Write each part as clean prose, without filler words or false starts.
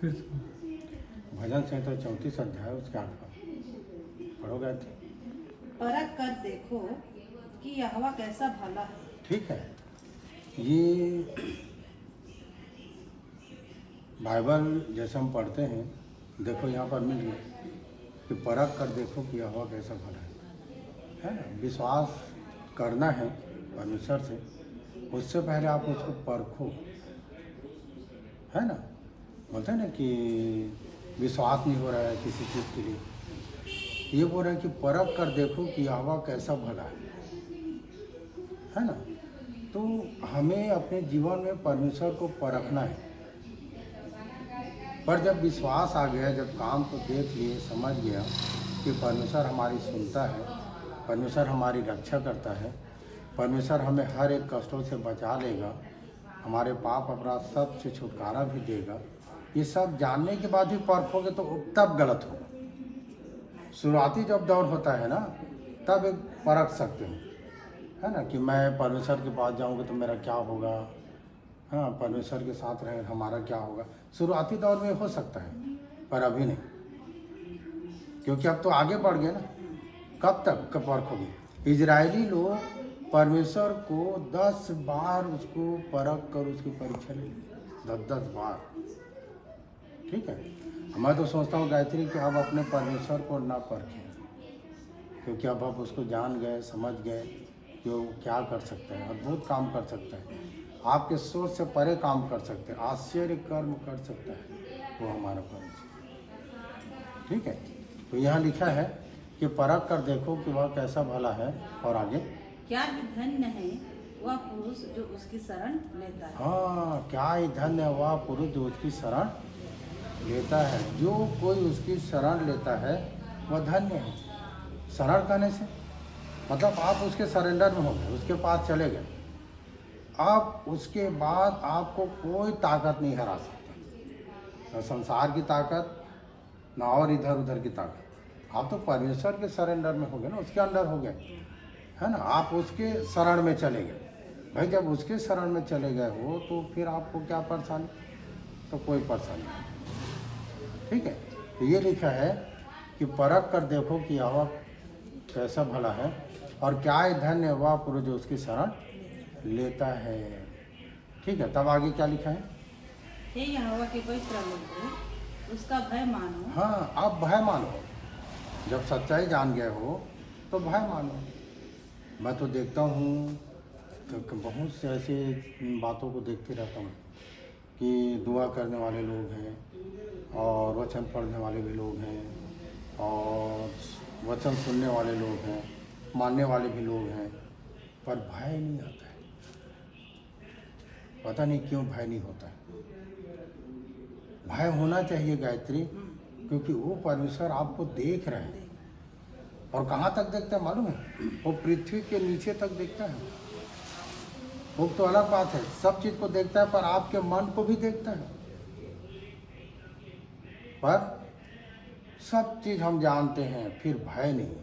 फिर भजन संहिता 34 अध्याय उसके 8 पद पढ़ो गायत्री। परख कर देखो कि यहोवा कैसा भला है। ठीक है, ये बाइबल जैसे हम पढ़ते हैं, देखो यहाँ पर मिल गया कि परख कर देखो कि यहोवा कैसा भला है ना। विश्वास करना है परमेश्वर से, उससे पहले आप उसको परखो, है ना। बोलते हैं ना कि विश्वास नहीं हो रहा है किसी चीज़ के लिए, ये बोल रहे हैं कि परख कर देखो कि यहोवा कैसा भला है ना। तो हमें अपने जीवन में परमेश्वर को परखना है। पर जब विश्वास आ गया, जब काम को देख लिए, समझ गया कि परमेश्वर हमारी सुनता है, परमेश्वर हमारी रक्षा करता है, परमेश्वर हमें हर एक कष्टों से बचा लेगा, हमारे पाप अपराध सब से छुटकारा भी देगा, ये सब जानने के बाद ही परखोगे तो तब गलत होगा। शुरुआती जब दौर होता है ना, तब एक परख सकते हो, है ना, कि मैं परमेश्वर के पास जाऊंगा तो मेरा क्या होगा, हाँ, परमेश्वर के साथ रहें हमारा क्या होगा। शुरुआती दौर में हो सकता है, पर अभी नहीं, क्योंकि अब तो आगे बढ़ गए ना। कब तक कब परखोगे? इजरायली लोग परमेश्वर को 10 बार उसको परख कर उसकी परीक्षा ले ली, 10 बार। ठीक है, मैं तो सोचता हूँ गायत्री कि अब अपने परमेश्वर को ना परखें, क्योंकि अब आप उसको जान गए, समझ गए कि वो क्या कर सकता है, अद्भुत काम कर सकता है, आपके सोच से परे काम कर सकते हैं, आश्चर्य कर्म कर सकता है वो हमारा परमेश्वर। ठीक है, तो यहाँ लिखा है कि परख कर देखो कि वह कैसा भला है। और आगे, क्या ही धन्य है वह पुरुष जो उसकी शरण लेता है। हाँ, क्या ही धन्य है वह पुरुष जो उसकी शरण लेता है। जो कोई उसकी शरण लेता है वह धन्य है। शरण करने से मतलब आप उसके सरेंडर में हो गए, उसके पास चले गए, अब उसके बाद आपको कोई ताकत नहीं हरा सकता, न संसार की ताकत, न और इधर उधर की ताकत। आप तो परमेश्वर के सरेंडर में हो गए ना, उसके अंदर हो गए, है ना। आप उसके शरण में चले गए। भाई जब उसके शरण में चले गए हो तो फिर आपको क्या परेशानी? तो कोई परेशानी नहीं। ठीक है, तो ये लिखा है कि परख कर देखो कि यहोवा कैसा भला है, और क्या ही धन्य वह पुरुष जो उसकी शरण लेता है। ठीक है, तब आगे क्या लिखा है? हे यहोवा के पवित्र लोगों, उसका भय मानो। हाँ, आप भय मानो। जब सच्चाई जान गए हो तो भय मानो। मैं तो देखता हूँ तो बहुत से ऐसे बातों को देखते रहता हूँ कि दुआ करने वाले लोग हैं और वचन पढ़ने वाले भी लोग हैं और वचन सुनने वाले लोग हैं, मानने वाले भी लोग हैं, पर भय नहीं आता है। पता नहीं क्यों भय नहीं होता है। भय होना चाहिए गायत्री, क्योंकि वो परमेश्वर आपको देख रहे हैं। और कहाँ तक देखता है मालूम है? वो पृथ्वी के नीचे तक देखता है। वो तो अलग बात है, सब चीज़ को देखता है, पर आपके मन को भी देखता है। पर सब चीज़ हम जानते हैं, फिर भय नहीं।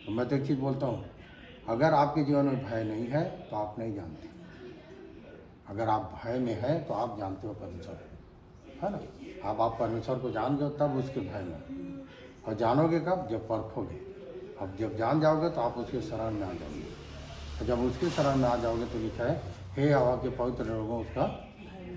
तो मैं तो एक चीज़ बोलता हूँ, अगर आपके जीवन में भय नहीं है तो आप नहीं जानते। अगर आप भय में है तो आप जानते हो परमेश्वर, है ना। आप परमेश्वर को जान गए तब उसके भय में, और जानोगे कब? जब परखोगे। अब जब जान जाओगे तो आप उसके शरण में आ जाओगे, और जब उसके शरण में आ जाओगे तो लिखा है, हे यहोवा के पवित्र लोगों, उसका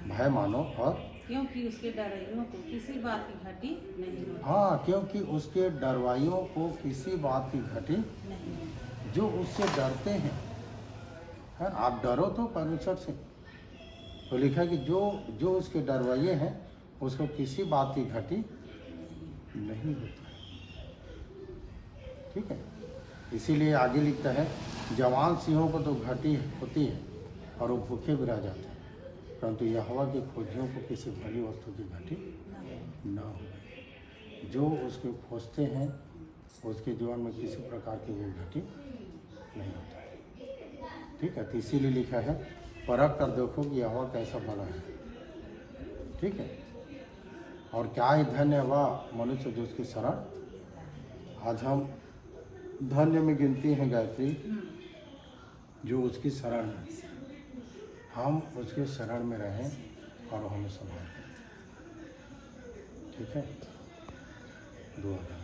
भय मानो, और क्योंकि उसके डराइयों को किसी बात की घटी नहीं होती। हाँ, क्योंकि उसके डरवाइयों को किसी बात की घटी नहीं। जो उससे डरते हैं, है ना। आप डरो तो परमेश्वर से, तो लिखा है कि जो उसके डरवाइये हैं उसको किसी बात की घटी नहीं होता है। ठीक है, इसीलिए आगे लिखता है, जवान सिंहों को तो घटी होती है और वो भूखे भी रह जाते हैं, परंतु यहोवा के खोजियों को किसी भली वस्तु की घटी न हो। जो उसके खोजते हैं उसके जीवन में किसी प्रकार की वो घटी नहीं होता है। ठीक है, तो इसीलिए लिखा है, परख कर देखो कि यहोवा कैसा भला है। ठीक है, और क्या ही धन्य वह मनुष्य जो उसकी शरण। आज हम धन्य में गिनती हैं गायत्री जो उसकी शरण है। हम उसके शरण में रहें और वो हमें संभाल। ठीक है, दुआ करें।